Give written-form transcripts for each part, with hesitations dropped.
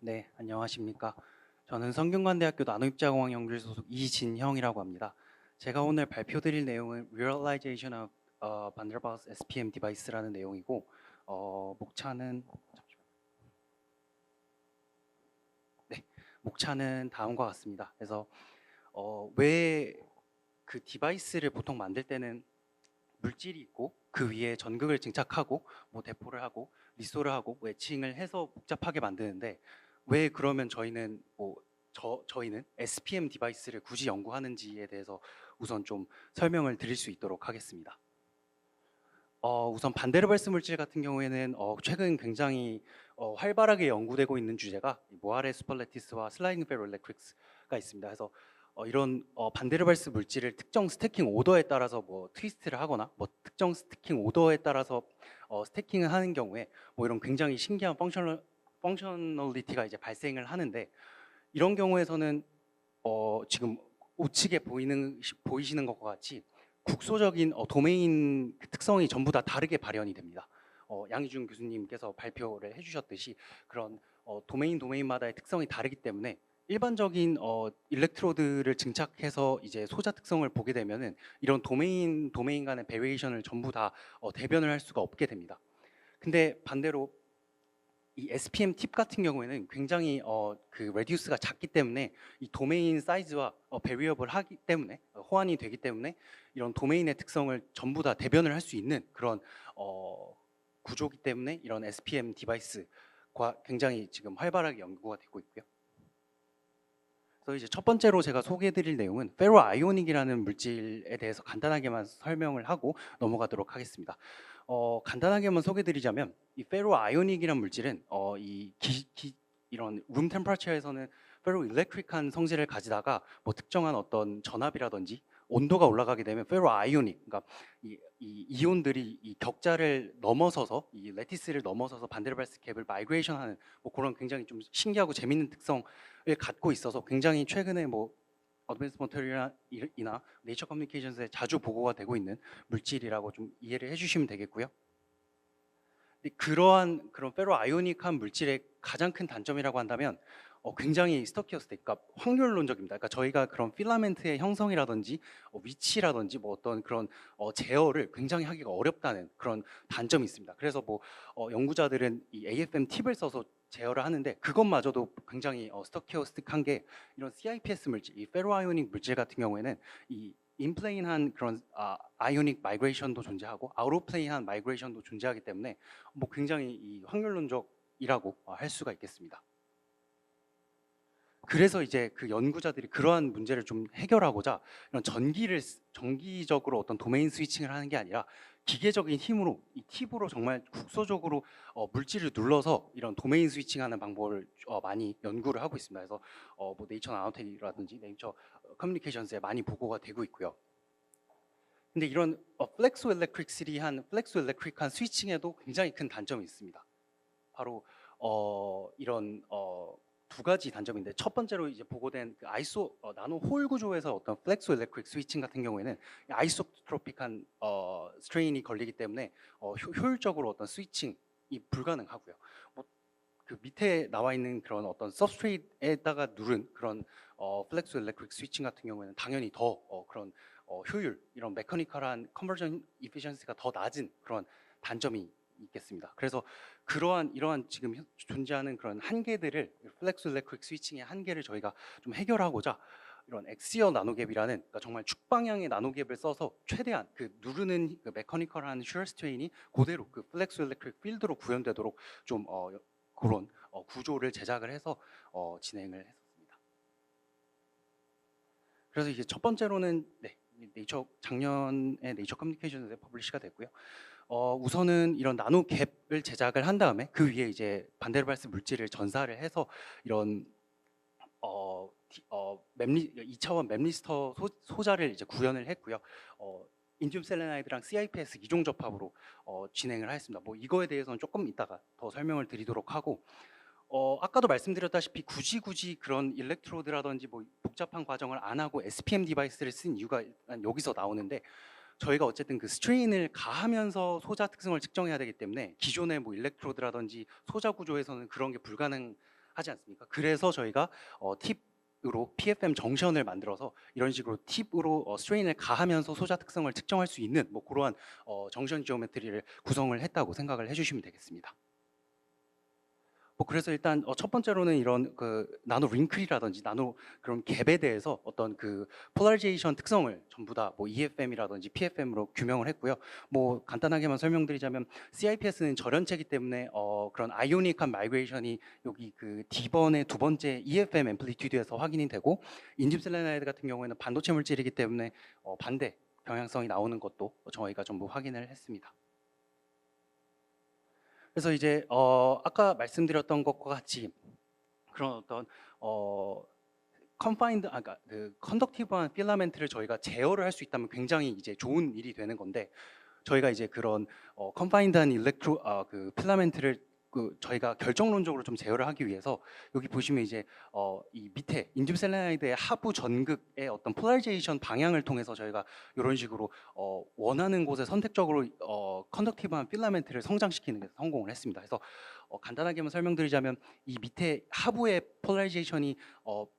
네, 안녕하십니까. 저는 성균관대학교 나노입자공학 연구실 소속 이진형이라고 합니다. 제가 오늘 발표드릴 내용은 Realization of Van der Waals SPM Device라는 내용이고, 목차는 네, 목차는 다음과 같습니다. 그래서 왜 그 디바이스를 보통 만들 때는 물질이 있고 그 위에 전극을 증착하고 뭐 대포를 하고 리소를 하고 뭐 애칭을 해서 복잡하게 만드는데 왜 그러면 저희는 저희는 SPM 디바이스를 굳이 연구하는지에 대해서 우선 좀 설명을 드릴 수 있도록 하겠습니다. 우선 반데르발스 물질 같은 경우에는 최근 굉장히 활발하게 연구되고 있는 주제가 모아레 스팔레티스와 슬라이딩 페로일렉트릭스가 있습니다. 그래서 이런 반데르발스 물질을 특정 스태킹 오더에 따라서 뭐 트위스트를 하거나 뭐 특정 스태킹 오더에 따라서 스태킹을 하는 경우에 뭐 이런 굉장히 신기한 펑셔널리티가 이제 발생을 하는데, 이런 경우에서는 지금 우측에 보이시는 것과 같이 국소적인 도메인 특성이 전부 다 다르게 발현이 됩니다. 양희준 교수님께서 발표를 해주셨듯이 그런 도메인마다의 특성이 다르기 때문에 일반적인 일렉트로드를 증착해서 이제 소자 특성을 보게 되면은 이런 도메인 간의 베리에이션을 전부 다 대변을 할 수가 없게 됩니다. 근데 반대로 이 SPM 팁 같은 경우에는 굉장히 그 레디우스가 작기 때문에 이 도메인 사이즈와 베리어블 하기 때문에 호환이 되기 때문에 이런 도메인의 특성을 전부 다 대변을 할 수 있는 그런 구조기 때문에 이런 SPM 디바이스과 굉장히 지금 활발하게 연구가 되고 있고요. 그래서 이제 첫 번째로 제가 소개해드릴 내용은 페로 아이오닉이라는 물질에 대해서 간단하게만 설명을 하고 넘어가도록 하겠습니다. 간단하게만 소개드리자면 이 페로 아이오닉이란 물질은 이런 룸 템퍼처에서는 페로 일렉트릭한 성질을 가지다가 뭐 특정한 어떤 전압이라든지 온도가 올라가게 되면 페로 아이오닉, 그러니까 이 이온들이 이 격자를 넘어서서 이 레티스를 넘어서서 반데르발스 갭을 마이그레이션하는 뭐 그런 굉장히 좀 신기하고 재밌는 특성을 갖고 있어서 굉장히 최근에 뭐 어드밴스 머터리얼이나 네이처 커뮤니케이션스에 자주 보고가 되고 있는 물질이라고 좀 이해를 해주시면 되겠고요. 그런 페로 아이오닉한 물질의 가장 큰 단점이라고 한다면 굉장히 스토키오스틱, 그러니까 확률론적입니다. 그러니까 저희가 그런 필라멘트의 형성이라든지 위치라든지 뭐 어떤 그런 제어를 굉장히 하기가 어렵다는 그런 단점이 있습니다. 그래서 뭐 연구자들은 이 AFM 팁을 써서 제어를 하는데 그것마저도 굉장히 스토키오스틱한 게 이런 CIPS 물질, 이 페로 아이오닉 물질 같은 경우에는 이 인플레인한 그런 아이오닉 마이그레이션도 존재하고 아웃 오브 플레인한 마이그레이션도 존재하기 때문에 뭐 굉장히 이 확률론적이라고 할 수가 있겠습니다. 그래서 이제 그 연구자들이 그러한 문제를 좀 해결하고자 이런 정기적으로 어떤 도메인 스위칭을 하는 게 아니라 기계적인 힘으로 이 팁으로 정말 국소적으로 물질을 눌러서 이런 도메인 스위칭하는 방법을 많이 연구를 하고 있습니다. 그래서 뭐 네이처 나노텍이라든지 네이처 커뮤니케이션스에 많이 보고가 되고 있고요. 근데 이런 플렉소 일렉트릭한 스위칭에도 굉장히 큰 단점이 있습니다. 바로 이런 두 가지 단점인데, 첫 번째로 이제 보고된 그 나노 홀 구조에서 어떤 플렉소 일렉트릭 스위칭 같은 경우에는 아이소트로픽한 스트레인이 걸리기 때문에 효율적으로 어떤 스위칭이 불가능하고요. 뭐 그 밑에 나와 있는 그런 어떤 서브스트레이트에다가 누른 그런 플렉소 일렉트릭 스위칭 같은 경우에는 당연히 더 그런 효율, 이런 메커니컬한 컨버전 이피션시가 더 낮은 그런 단점이 있겠습니다. 그래서 이러한 지금 존재하는 그런 한계들을, 플렉스 일렉트릭 스위칭의 한계를 저희가 좀 해결하고자 이런 엑시어 나노갭이라는, 그러니까 정말 축방향의 나노갭을 써서 최대한 그 누르는 그 메커니컬한 슈어 스트레인이 그대로 그 플렉스 일렉트릭 필드로 구현되도록 좀 그런 구조를 제작을 해서 진행을 했었습니다. 그래서 이제 첫 번째로는 작년에 네이처 커뮤니케이션스에 퍼블리시가 됐고요. 우선은 이런 나노 갭을 제작을 한 다음에 그 위에 이제 반데르발스 물질을 전사를 해서 이런 2차원 맵리스터 소자를 이제 구현을 했고요. 인듐 셀레나이드랑 CIPS 이종 접합으로 진행을 하였습니다. 뭐 이거에 대해서는 조금 이따가 더 설명을 드리도록 하고, 아까도 말씀드렸다시피 굳이 그런 일렉트로드라든지 뭐 복잡한 과정을 안 하고 SPM 디바이스를 쓴 이유가 일단 여기서 나오는데, 저희가 어쨌든 그 스트레인을 가하면서 소자 특성을 측정해야 되기 때문에 기존의 뭐 일렉트로드라든지 소자 구조에서는 그런 게 하지 않습니까? 그래서 저희가 팁으로 PFM 정션을 만들어서 이런 식으로 팁으로 스트레인을 가하면서 소자 특성을 측정할 수 있는 뭐 그러한 정션 지오메트리를 구성을 했다고 생각을 해주시면 되겠습니다. 뭐 그래서 일단 첫 번째로는 이런 그 나노 링클이라든지 나노 그런 갭에 대해서 어떤 그 폴라리제이션 특성을 전부 다 뭐 EFM이라든지 PFM으로 규명을 했고요. 뭐 간단하게만 설명드리자면 CIPS는 절연체이기 때문에 그런 아이오닉한 마이그레이션이 여기 그 D번의 두 번째 EFM 앰플리튜드에서 확인이 되고, 인집 셀레나이드 같은 경우에는 반도체 물질이기 때문에 반대 경향성이 나오는 것도 저희가 전부 확인을 했습니다. 그래서 이제 아까 말씀드렸던 것과 같이 그런 어떤 컨파인드, 그러니까 그 컨덕티브한 필라멘트를 저희가 제어를 할 수 있다면 굉장히 이제 좋은 일이 되는 건데, 저희가 이제 그런 컨파인드한 그 필라멘트를 그 저희가 결정론적으로 좀 제어를 하기 위해서 여기 보시면 이제 이 밑에 인듐 셀레나이드의 하부 전극의 어떤 폴라리제이션 방향을 통해서 저희가 이런 식으로 원하는 곳에 선택적으로 컨덕티브한 필라멘트를 성장시키는 데 성공을 했습니다. 그래서 간단하게만 설명드리자면 이 밑에 하부의 폴라리제이션이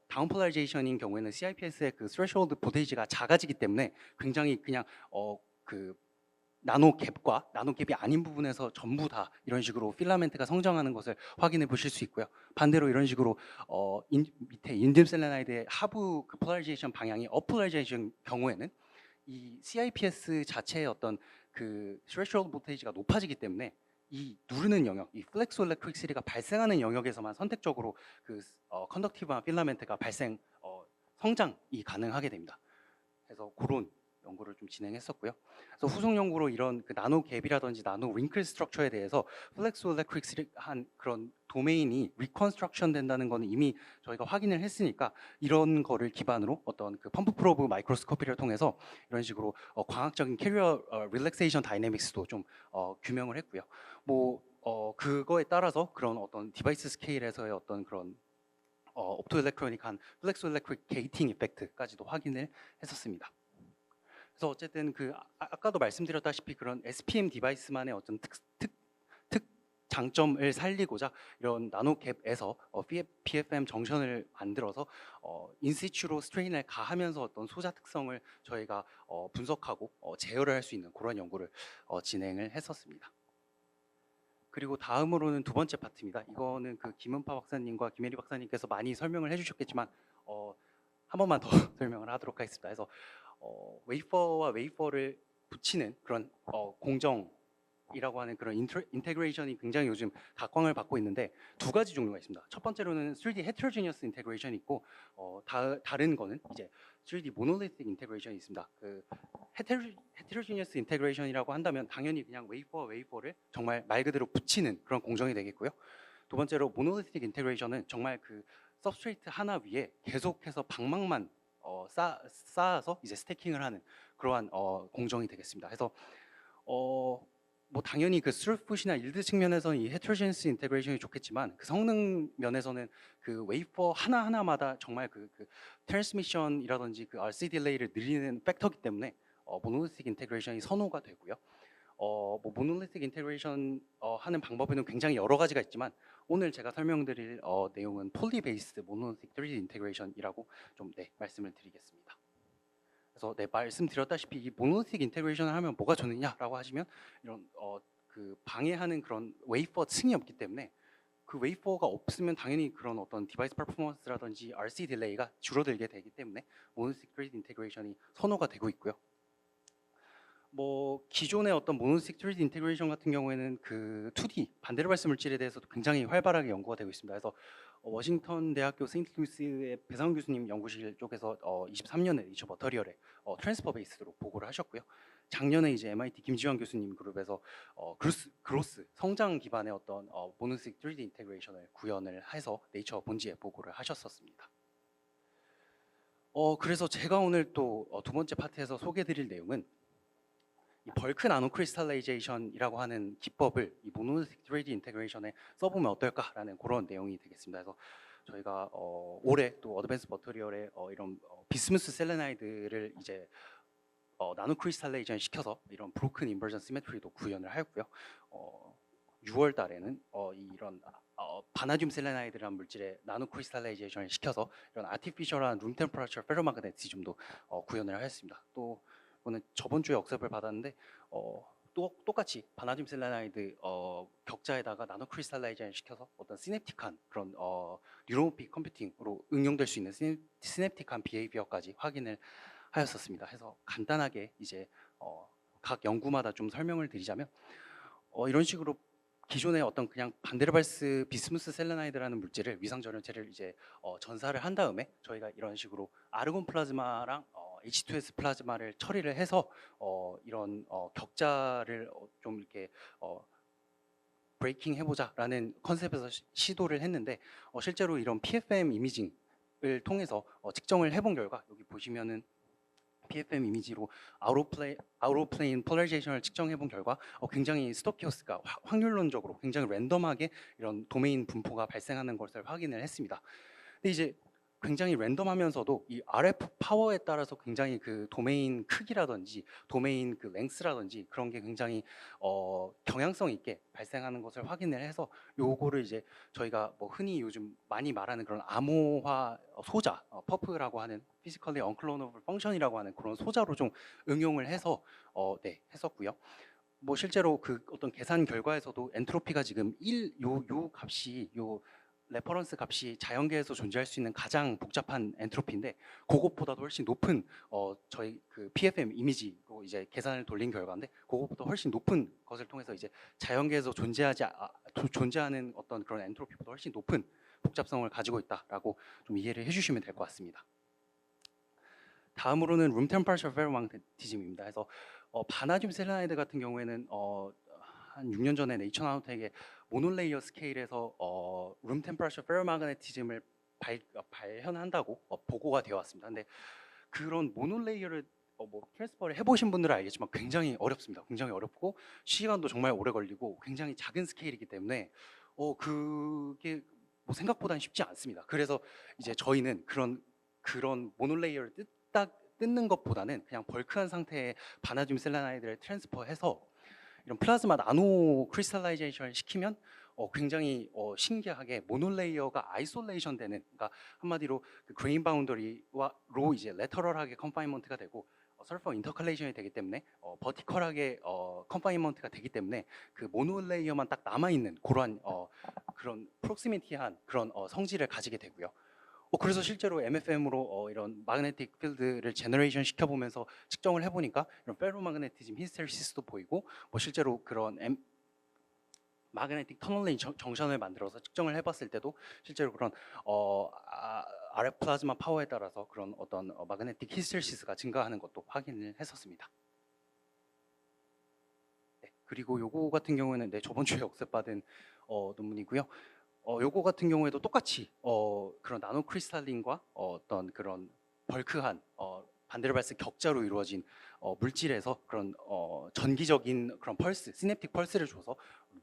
다운 폴라리제이션인 경우에는 CIPS의 그 스레시홀드 볼테이지가 작아지기 때문에 굉장히 그냥 그 나노 갭과 나노 갭이 아닌 부분에서 전부 다 이런 식으로 필라멘트가 성장하는 것을 확인해 보실 수 있고요. 반대로 이런 식으로 밑에 인듐 셀레나이드의 하부 그 폴라리제이션 방향이 업폴라리제이션 경우에는 이 CIPS 자체의 어떤 그 threshold 볼테이지가 높아지기 때문에 이 누르는 영역, 이 플렉소 일렉트릭시티가 발생하는 영역에서만 선택적으로 그 컨덕티브한 필라멘트가 성장이 가능하게 됩니다. 그래서 그런 연구를 좀 진행했었고요. 그래서 후속 연구로 이런 그 나노 갭이라든지 나노 링클 스트럭처에 대해서 플렉소 일렉트릭한 그런 도메인이 리컨스트럭션 된다는 거는 이미 저희가 확인을 했으니까, 이런 거를 기반으로 어떤 그 펌프 프로브 마이크로스코피를 통해서 이런 식으로 광학적인 캐리어 릴렉세이션 다이내믹스도 좀 규명을 했고요. 뭐 그거에 따라서 그런 어떤 디바이스 스케일에서의 어떤 그런 옵토 일렉트로닉한 플렉소 일렉트릭 게이팅 이펙트까지도 확인을 했었습니다. 그래서 어쨌든 그 아까도 말씀드렸다시피 그런 SPM 디바이스만의 어떤 특 장점을 살리고자 이런 나노 갭에서 PFM 정션을 만들어서 인시추로 스트레인을 가하면서 어떤 소자 특성을 저희가 분석하고 제어를 할 수 있는 그런 연구를 진행을 했었습니다. 그리고 다음으로는 두 번째 파트입니다. 이거는 그 김은파 박사님과 김혜리 박사님께서 많이 설명을 해주셨겠지만 한 번만 더 설명을 하도록 하겠습니다. 그래서 웨이퍼와 웨이퍼를 붙이는 그런 공정이라고 하는 그런 인테그레이션이 굉장히 요즘 각광을 받고 있는데, 두 가지 종류가 있습니다. 첫 번째로는 3D 헤테로지니어스 인테그레이션이 있고 다른 거는 이제 3D 모노리틱 인테그레이션이 있습니다. 그 헤테로지니어스 인테그레이션이라고 한다면 당연히 그냥 웨이퍼와 웨이퍼를 정말 말 그대로 붙이는 그런 공정이 되겠고요. 두 번째로 모노리틱 인테그레이션은 정말 그 서브스트레이트 하나 위에 계속해서 방망만 쌓아서 이제 스태킹을 하는 그러한 공정이 되겠습니다. 그래서 뭐 당연히 그 스루풋이나 일드 측면에서는 이 헤테로지니어스 인테그레이션이 좋겠지만, 그 성능 면에서는 그 웨이퍼 하나 하나마다 정말 그 트랜스미션이라든지 그 RC 딜레이를 늘리는 팩터이기 때문에 모노리틱 인테그레이션이 선호가 되고요. 뭐 모노리틱 인테그레이션 하는 방법에는 굉장히 여러 가지가 있지만, 오늘 제가 설명드릴 내용은 폴리 베이스드 모노리틱 3D 인테그레이션이라고 좀 말씀을 드리겠습니다. 그래서 말씀드렸다시피 이 모노리틱 인테그레이션을 하면 뭐가 좋느냐라고 하시면, 이런 그 방해하는 그런 웨이퍼 층이 없기 때문에 그 웨이퍼가 없으면 당연히 그런 어떤 디바이스 퍼포먼스라든지 RC 딜레이가 줄어들게 되기 때문에 모노리틱 3D 인테그레이션이 선호가 되고 있고요. 뭐 기존의 어떤 모노리틱 3D 인테그레이션 같은 경우에는 그 2D 반대로 발생 물질에 대해서도 굉장히 활발하게 연구가 되고 있습니다. 그래서 워싱턴 대학교 세인트루이스의 배상훈 교수님 연구실 쪽에서 23년에 네이처 머터리얼에 트랜스퍼 베이스로 보고를 하셨고요. 작년에 이제 MIT 김지환 교수님 그룹에서 그로스 성장 기반의 어떤 모노리틱 3D 인테그레이션을 구현을 해서 네이처 본지에 보고를 하셨었습니다. 그래서 제가 오늘 또 두 번째 파트에서 소개해드릴 내용은 이 벌크 나노 크리스탈라이제이션이라고 하는 기법을 이 모노리틱 3D 인테그레이션에 써보면 어떨까라는 그런 내용이 되겠습니다. 그래서 저희가 올해 또 어드밴스 머터리얼에 이런 비스무스 셀레나이드를 이제 나노 크리스탈라이제이션 시켜서 이런 브로큰 인버전 시메트리도 구현을 하였고요. 6월 달에는 이런 바나듐 셀레나이드라는 물질의 나노 크리스탈라이제이션을 시켜서 이런 아티피셜한 룸 템퍼러처 페로마그네티즘도 구현을 하였습니다. 또 이거는 저번 주에 억셉을 받았는데 또 똑같이 바나듐 셀레나이드 격자에다가 나노 크리스탈라이제이션 시켜서 어떤 시냅틱한 그런 뉴로모픽 컴퓨팅으로 응용될 수 있는 시냅틱한 비헤이비어까지 확인을 하였었습니다. 해서 간단하게 이제 각 연구마다 좀 설명을 드리자면 이런 식으로 기존의 어떤 그냥 반데르발스 비스무스 셀레나이드라는 물질을 위상 전열체를 이제 전사를 한 다음에 저희가 이런 식으로 아르곤 플라즈마랑 H2S 플라즈마를 처리를 해서 이런 격자를 좀 이렇게 브레이킹 해보자라는 컨셉에서 시도를 했는데 실제로 이런 PFM 이미징을 통해서 측정을 해본 결과 여기 보시면은 PFM 이미지로 아우로플레인 폴라리제이션을 측정해본 결과 굉장히 스토키오스가 확률론적으로 굉장히 랜덤하게 이런 도메인 분포가 발생하는 것을 확인을 했습니다. 근데 이제 굉장히 랜덤하면서도 이 RF 파워에 따라서 굉장히 그 도메인 크기라든지 도메인 그 랭스라든지 그런 게 굉장히 경향성 있게 발생하는 것을 확인을 해서 요거를 이제 저희가 뭐 흔히 요즘 많이 말하는 그런 암호화 소자 퍼프라고 하는 Physically Unclonable Function이라고 하는 그런 소자로 좀 응용을 해서 네 했었고요. 뭐 실제로 그 어떤 계산 결과에서도 엔트로피가 지금 요 값이 요 레퍼런스 값이 자연계에서 존재할 수 있는 가장 복잡한 엔트로피인데 그것보다도 훨씬 높은 저희 그 PFM 이미지로 이제 계산을 돌린 결과인데 그것보다 훨씬 높은 것을 통해서 이제 자연계에서 존재하는 어떤 그런 엔트로피보다 훨씬 높은 복잡성을 가지고 있다라고 좀 이해를 해주시면 될 것 같습니다. 다음으로는 룸 템퍼러처 페로마그네티즘입니다. 그래서 바나듐 셀레나이드 같은 경우에는 한 6년 전에 네이처 나노텍의 모노레이어 스케일에서 룸 템퍼러처 페로마그네티즘을 발현한다고 보고가 되어 왔습니다. 근데 그런 모노레이어를 뭐 트랜스퍼를 해보신 분들은 알겠지만 굉장히 어렵습니다. 굉장히 어렵고 시간도 정말 오래 걸리고 굉장히 작은 스케일이기 때문에 그게 뭐 생각보다는 쉽지 않습니다. 그래서 이제 저희는 그런 모노레이어를 뜯는 것보다는 그냥 벌크한 상태의 바나듐 셀레나이드를 트랜스퍼해서 이런 플라즈마 나노 크리스탈라이제이션을 시키면 굉장히 신기하게 모노레이어가 아이솔레이션 되는, 그러니까 한마디로 그 그레인 바운더리로 이제 레터럴하게 컨파인먼트가 되고 설퍼 인터컬레이션이 되기 때문에 버티컬하게 컨파인먼트가 되기 때문에 그 모노레이어만 딱 남아 있는 그러한 그런 프록시미티한 그런 성질을 가지게 되고요. 그래서 실제로 MFM으로 이런 마그네틱 필드를 제너레이션 시켜보면서 측정을 해보니까 이런 페로마그네티즘 히스테리시스도 보이고 뭐 실제로 그런 마그네틱 터널링 정션을 만들어서 측정을 해봤을 때도 실제로 그런 RF 플라즈마 파워에 따라서 그런 어떤 마그네틱 히스테리시스가 증가하는 것도 확인을 했었습니다. 네, 그리고 요거 같은 경우에는 저번 주에 억셉받은 논문이고요. 요거 같은 경우에도 똑같이 그런 나노 크리스탈린과 어떤 그런 벌크한 반데르발스 격자로 이루어진 물질에서 그런 전기적인 그런 펄스, 시냅틱 펄스를 줘서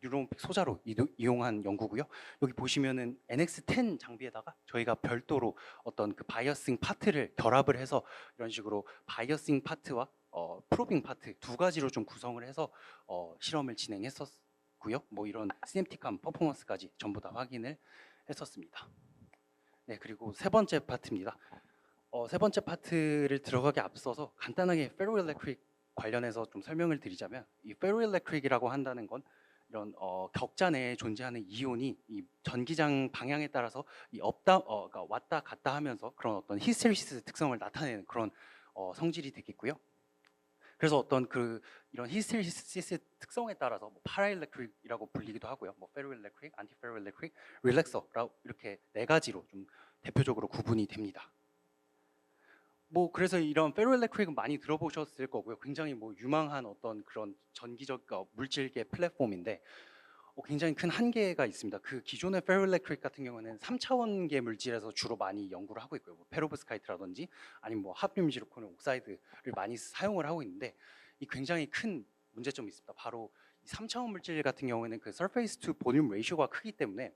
뉴로모픽 소자로 이용한 연구고요. 여기 보시면은 NX10 장비에다가 저희가 별도로 어떤 그 바이어싱 파트를 결합을 해서 이런 식으로 바이어싱 파트와 프로빙 파트 두 가지로 좀 구성을 해서 실험을 진행했었고요. 뭐 이런 시냅틱한 퍼포먼스까지 전부 다 확인을 했었습니다. 네, 그리고 세 번째 파트입니다. 세 번째 파트를 들어가기 앞서서 간단하게 페로일렉트릭 관련해서 좀 설명을 드리자면, 이 페로일렉트릭이라고 한다는 건 이런 격자 내에 존재하는 이온이 이 전기장 방향에 따라서 그러니까 왔다 갔다 하면서 그런 어떤 히스테리시스 특성을 나타내는 그런 성질이 되겠고요. 그래서 어떤 이런 히스테리시스 특성에 따라서 뭐 파라일렉트릭이라고 불리기도 하고요. 뭐 페로일렉트릭, 안티페로일렉트릭, 릴렉서라고 이렇게 네 가지로 좀 대표적으로 구분이 됩니다. 뭐 그래서 이런 페로일렉트릭은 많이 들어보셨을 거고요. 굉장히 뭐 유망한 어떤 그런 전기적 물질계 플랫폼인데 굉장히 큰 한계가 있습니다. 그 기존의 페로일렉트릭 같은 경우는 3차원계 물질에서 주로 많이 연구를 하고 있고요. 뭐 페로브스카이트라든지 아니면 뭐 합륨 지르콘 옥사이드를 많이 사용을 하고 있는데 이 굉장히 큰 문제점이 있습니다. 바로 이 3차원 물질 같은 경우에는 그 surface to volume 레이쇼가 크기 때문에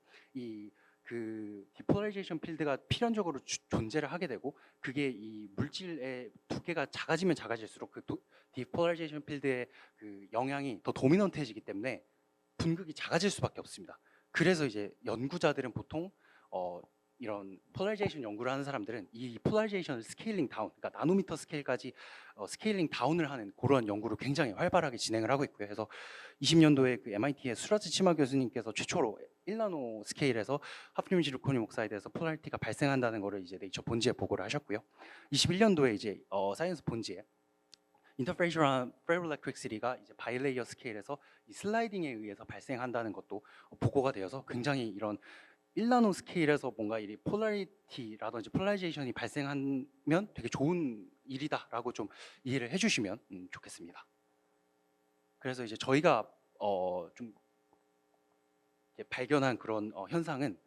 그 디폴라이제이션 필드가 필연적으로 존재를 하게 되고, 그게 이 물질의 두께가 작아지면 작아질수록 그 디폴라이제이션 필드의 그 영향이 더 도미넌트해지기 때문에 분극이 작아질 수밖에 없습니다. 그래서 이제 연구자들은 보통 이런 폴라리제이션 연구를 하는 사람들은 이 폴라리제이션을 스케일링 다운, 그러니까 나노미터 스케일까지 스케일링 다운을 하는 그런 연구를 굉장히 활발하게 진행을 하고 있고요. 그래서 20년도에 그 MIT의 수라츠 치마 교수님께서 최초로 1나노 스케일에서 하프늄 지르코늄 옥사이드에서 폴라리티가 발생한다는 거를 이제 네이처 본지에 보고를 하셨고요. 21년도에 이제 사이언스 본지에 인터페이셜한 페로일렉트릭시티가 이제 바이레이어 스케일에서 이 슬라이딩에 의해서 발생한다는 것도 보고가 되어서 굉장히 이런 1나노 스케일에서 뭔가 이 폴라리티라든지 폴라리제이션이 발생하면 되게 좋은 일이다라고 좀 이해를 해주시면 좋겠습니다. 그래서 이제 저희가 좀 발견한 그런 현상은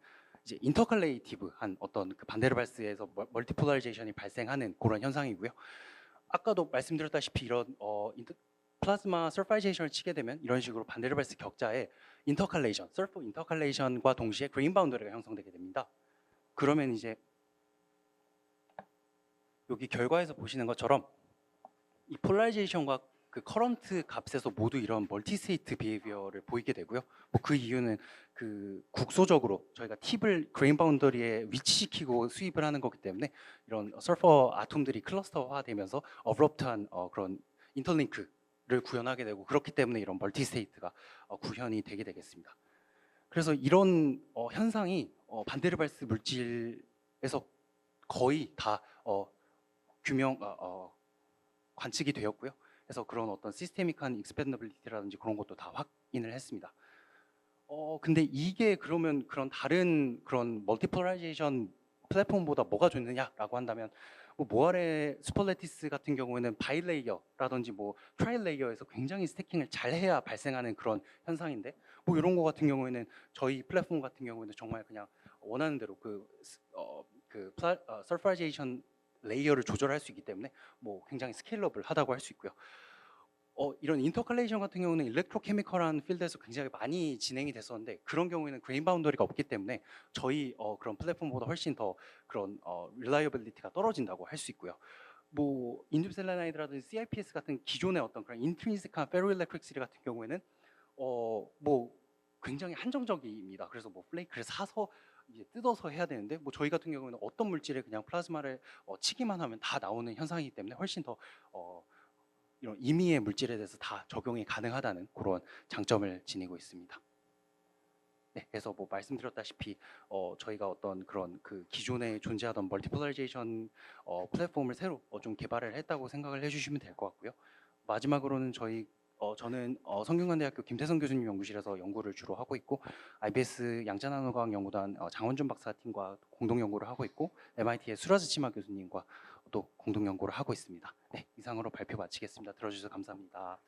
이제 인터컬레이티브한 어떤 그 반데르발스에서 멀티폴라리제이션이 발생하는 그런 현상이고요. 아까도 말씀드렸다시피 이런 플라즈마 서파이제이션을 치게 되면 이런 식으로 반데르발스 격자에 인터칼레이션, 서프 인터칼레이션과 동시에 그레인 바운더리가 형성되게 됩니다. 그러면 이제 여기 결과에서 보시는 것처럼 이 폴라리제이션과 그 커런트 값에서 모두 이런 멀티스테이트 비헤이비어를 보이게 되고요. 뭐 그 이유는 그 국소적으로 저희가 팁을 그레인 바운더리에 위치시키고 수입을 하는 거기 때문에 이런 서퍼 아톰들이 클러스터화되면서 어브럽트한 그런 인터링크를 구현하게 되고 그렇기 때문에 이런 멀티스테이트가 구현이 되게 되겠습니다. 그래서 이런 현상이 반데르발스 물질에서 거의 다 관측이 되었고요. 그래서 그런 어떤 시스테믹한 익스펜더빌리티라든지 그런 것도 다 확인을 했습니다. 근데 이게 그러면 그런 다른 그런 멀티폴라리제이션 플랫폼보다 뭐가 좋느냐라고 한다면 뭐 모아레 슈퍼레티스 같은 경우에는 바이레이어라든지 뭐 트라이레이어에서 굉장히 스태킹을 잘해야 발생하는 그런 현상인데 뭐 이런 거 같은 경우에는 저희 플랫폼 같은 경우에는 정말 그냥 원하는 대로 서퍼라이제이션 레이어를 조절할 수 있기 때문에 뭐 굉장히 스케일러블하다고 할 수 있고요. 이런 인터컬레이션 같은 경우는 일렉트로케미컬한 필드에서 굉장히 많이 진행이 됐었는데 그런 경우에는 그레인 바운더리가 없기 때문에 저희 그런 플랫폼보다 훨씬 더 그런 릴라이어빌리티가 떨어진다고 할 수 있고요. 뭐 인듐셀레나이드라든지 CIPS 같은 기존의 어떤 그런 인트린식한 페로일렉트릭시티 같은 경우에는 뭐 굉장히 한정적입니다. 그래서 뭐 플레이크를 사서 이제 뜯어서 해야 되는데 뭐 저희 같은 경우는 어떤 물질에 그냥 플라즈마를 치기만 하면 다 나오는 현상이기 때문에 훨씬 더 이런 임의의 물질에 대해서 다 적용이 가능하다는 그런 장점을 지니고 있습니다. 네, 그래서 뭐 말씀드렸다시피 저희가 어떤 그런 그 기존에 존재하던 멀티폴라리제이션 플랫폼을 새로 좀 개발을 했다고 생각을 해주시면 될 것 같고요. 마지막으로는 저는 성균관대학교 김태성 교수님 연구실에서 연구를 주로 하고 있고 IBS 양자나노과학 연구단 장원준 박사팀과 공동 연구를 하고 있고 MIT의 수라즈 치마 교수님과 또 공동 연구를 하고 있습니다. 네, 이상으로 발표 마치겠습니다. 들어주셔서 감사합니다.